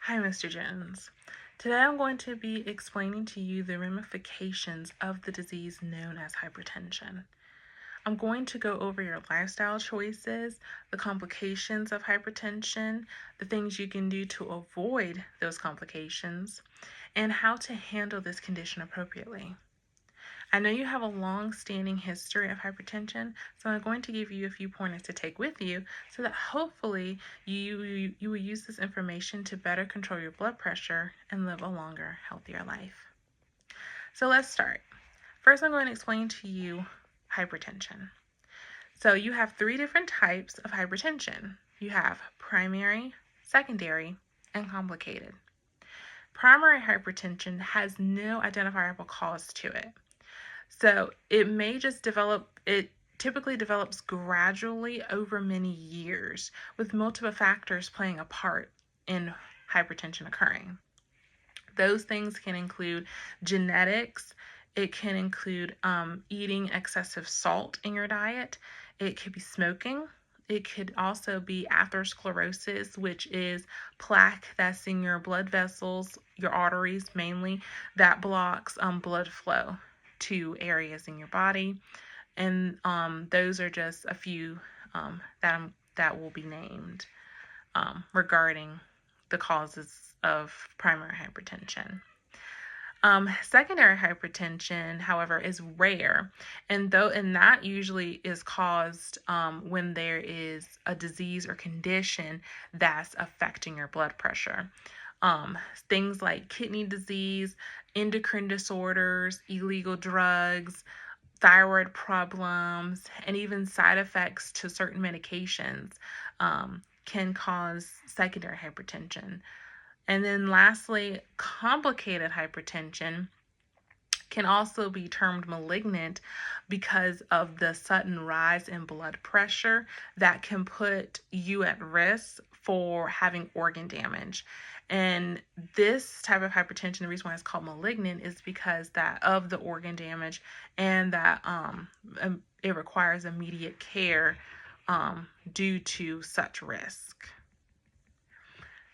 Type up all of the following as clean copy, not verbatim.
Hi, Mr. Jones. Today I'm going to be explaining to you the ramifications of the disease known as hypertension. I'm going to go over your lifestyle choices, the complications of hypertension, the things you can do to avoid those complications, and how to handle this condition appropriately. I know you have a long-standing history of hypertension, so I'm going to give you a few pointers to take with you so that hopefully you will use this information to better control your blood pressure and live a longer, healthier life. So let's start. First, I'm going to explain to you hypertension. So you have three different types of hypertension. You have primary, secondary, and complicated. Primary hypertension has no identifiable cause to it. So it may just develop, it typically develops gradually over many years, with multiple factors playing a part in hypertension occurring. Those things can include genetics, it can include eating excessive salt in your diet, it could be smoking. It could also be atherosclerosis, which is plaque that's in your blood vessels, your arteries mainly, that blocks blood flow to areas in your body. And those are just a few that will be named regarding the causes of primary hypertension. Secondary hypertension, however, is rare, and that usually is caused when there is a disease or condition that's affecting your blood pressure. Things like kidney disease, endocrine disorders, illegal drugs, thyroid problems, and even side effects to certain medications can cause secondary hypertension. And then lastly, complicated hypertension can also be termed malignant because of the sudden rise in blood pressure that can put you at risk for having organ damage. And this type of hypertension, the reason why it's called malignant is because that of the organ damage and that it requires immediate care due to such risk.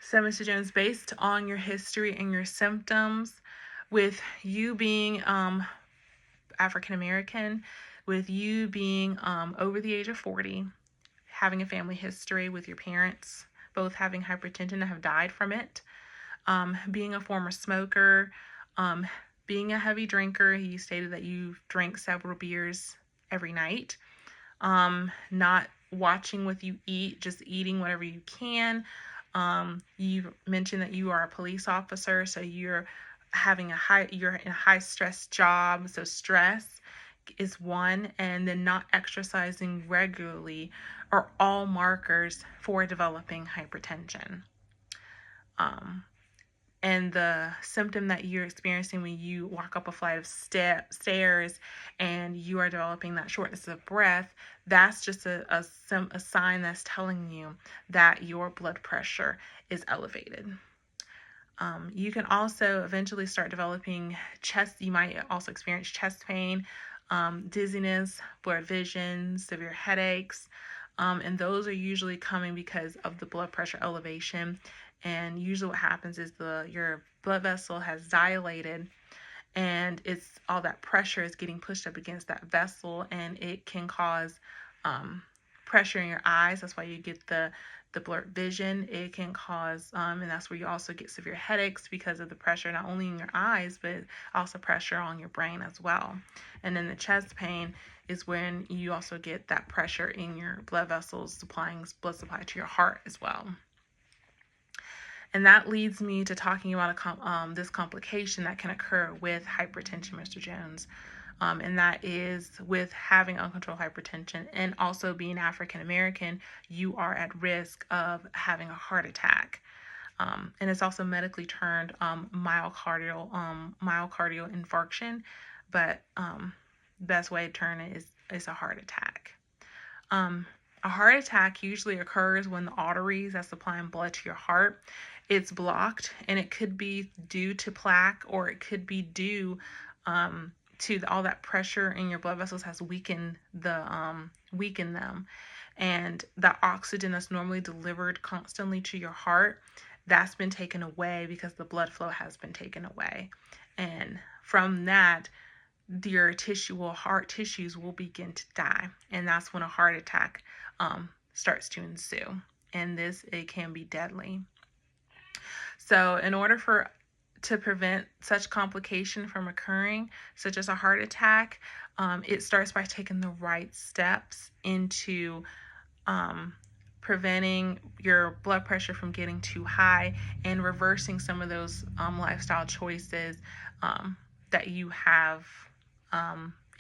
So, Mr. Jones, based on your history and your symptoms, with you being African American, with you being over the age of 40, having a family history with your parents both having hypertension and have died from it, being a former smoker, being a heavy drinker, you stated that you drank several beers every night, not watching what you eat, just eating whatever you can. You mentioned that you are a police officer, so you're in a high stress job, so stress is one, and then not exercising regularly are all markers for developing hypertension. And the symptom that you're experiencing when you walk up a flight of stairs and you are developing that shortness of breath, that's just a sign that's telling you that your blood pressure is elevated. You can also eventually start developing you might also experience chest pain, dizziness, blurred vision, severe headaches, and those are usually coming because of the blood pressure elevation. And usually what happens is your blood vessel has dilated, and it's all that pressure is getting pushed up against that vessel, and it can cause pressure in your eyes. That's why you get the blurred vision. It can cause, and that's where you also get severe headaches because of the pressure, not only in your eyes, but also pressure on your brain as well. And then the chest pain is when you also get that pressure in your blood vessels supplying blood supply to your heart as well. And that leads me to talking about this complication that can occur with hypertension, Mr. Jones. And that is with having uncontrolled hypertension and also being African American, you are at risk of having a heart attack. And it's also medically termed myocardial infarction, but best way to term it is a heart attack. A heart attack usually occurs when the arteries that supplying blood to your heart, it's blocked, and it could be due to plaque, or it could be due to all that pressure in your blood vessels has weakened them, and the oxygen that's normally delivered constantly to your heart that's been taken away because the blood flow has been taken away. And from that, your heart tissues will begin to die. And that's when a heart attack starts to ensue. And it can be deadly. So in order to prevent such complication from occurring, such as a heart attack, it starts by taking the right steps into preventing your blood pressure from getting too high and reversing some of those lifestyle choices that you have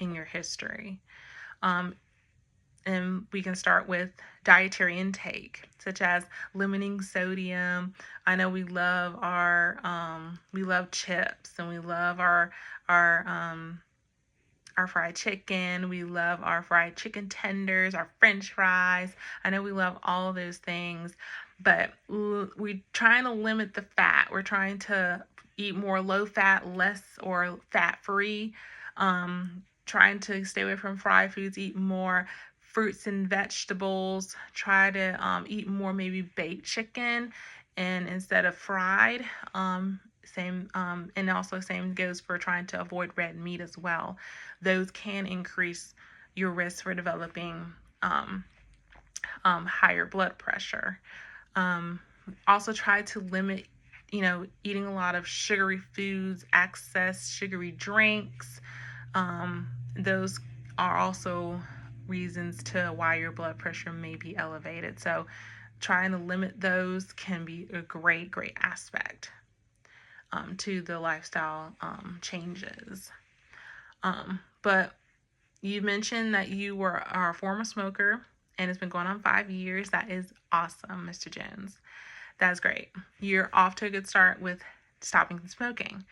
in your history. And we can start with dietary intake, such as limiting sodium. I know we love we love chips, and we love our fried chicken. We love our fried chicken tenders, our French fries. I know we love all of those things, but we're trying to limit the fat. We're trying to eat more low fat, less or fat free. Trying to stay away from fried foods, eat more fruits and vegetables. Try to eat more maybe baked chicken and instead of fried. And also same goes for trying to avoid red meat as well. Those can increase your risk for developing higher blood pressure. Also try to limit, eating a lot of sugary foods, excess sugary drinks. Those are also reasons to why your blood pressure may be elevated. So trying to limit those can be a great aspect to the lifestyle changes. But you mentioned that you are a former smoker and it's been going on 5 years. That is awesome, Mr. Jones. That's great. You're off to a good start with stopping smoking.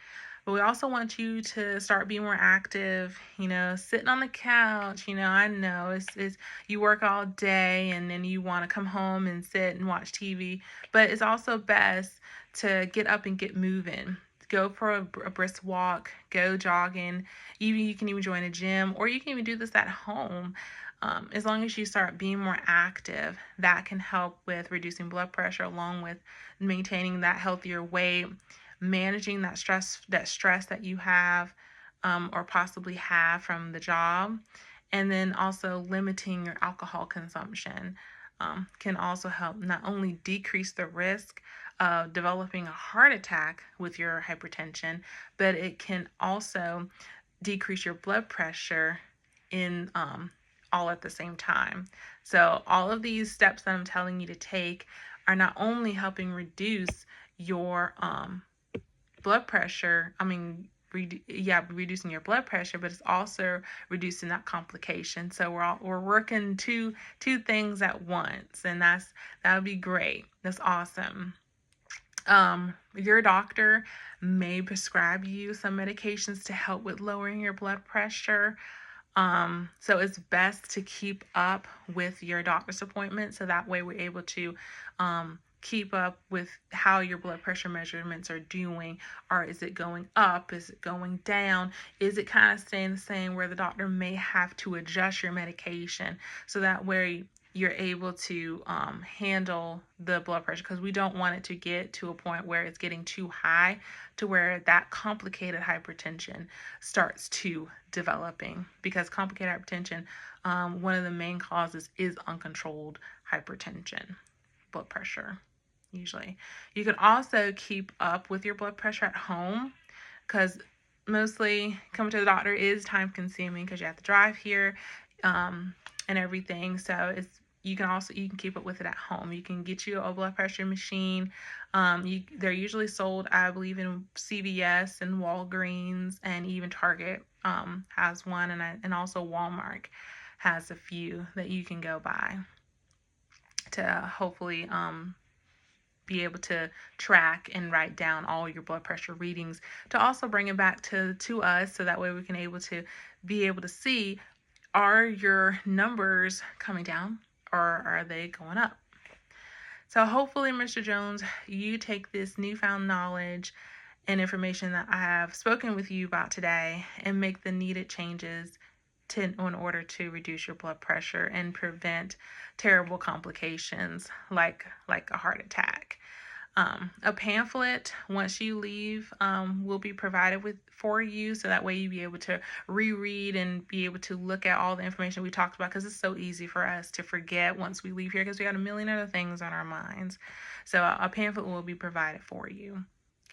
But we also want you to start being more active, sitting on the couch. I know it's you work all day and then you want to come home and sit and watch TV. But it's also best to get up and get moving. Go for a brisk walk, go jogging. You can even join a gym, or you can even do this at home. As long as you start being more active, that can help with reducing blood pressure along with maintaining that healthier weight, managing that stress that you have or possibly have from the job, and then also limiting your alcohol consumption can also help not only decrease the risk of developing a heart attack with your hypertension, but it can also decrease your blood pressure in all at the same time. So all of these steps that I'm telling you to take are not only helping reduce your blood pressure, reducing your blood pressure, but it's also reducing that complication. So we're working two things at once, and that would be great. That's awesome. Your doctor may prescribe you some medications to help with lowering your blood pressure. So it's best to keep up with your doctor's appointment, so that way we're able to keep up with how your blood pressure measurements are doing. Or is it going up? Is it going down? Is it kind of staying the same, where the doctor may have to adjust your medication so that way you're able to handle the blood pressure, because we don't want it to get to a point where it's getting too high to where that complicated hypertension starts to developing. Because complicated hypertension, one of the main causes is uncontrolled hypertension, blood pressure, usually. You can also keep up with your blood pressure at home, because mostly coming to the doctor is time consuming because you have to drive here and everything. So you can keep up with it at home. You can get you a blood pressure machine. They're usually sold, I believe, in CVS and Walgreens, and even Target has one, and also Walmart has a few that you can go by to hopefully be able to track and write down all your blood pressure readings, to also bring it back to us, so that way we can be able to see, are your numbers coming down or are they going up? So hopefully, Mr. Jones, you take this newfound knowledge and information that I have spoken with you about today and make the needed changes in order to reduce your blood pressure and prevent terrible complications like a heart attack. A pamphlet, once you leave, will be provided for you, so that way you'll be able to reread and be able to look at all the information we talked about, because it's so easy for us to forget once we leave here because we got a million other things on our minds. So a pamphlet will be provided for you,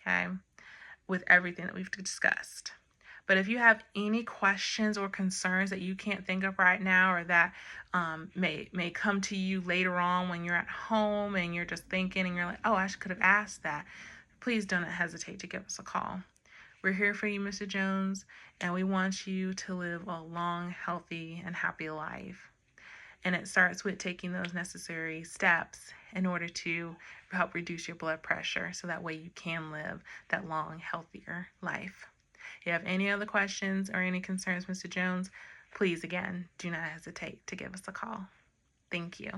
okay, with everything that we've discussed. But if you have any questions or concerns that you can't think of right now, or that may come to you later on when you're at home and you're just thinking and you're like, oh, I could have asked that, please don't hesitate to give us a call. We're here for you, Mr. Jones, and we want you to live a long, healthy, and happy life. And it starts with taking those necessary steps in order to help reduce your blood pressure, so that way you can live that long, healthier life. If you have any other questions or any concerns, Mr. Jones, please, again, do not hesitate to give us a call. Thank you.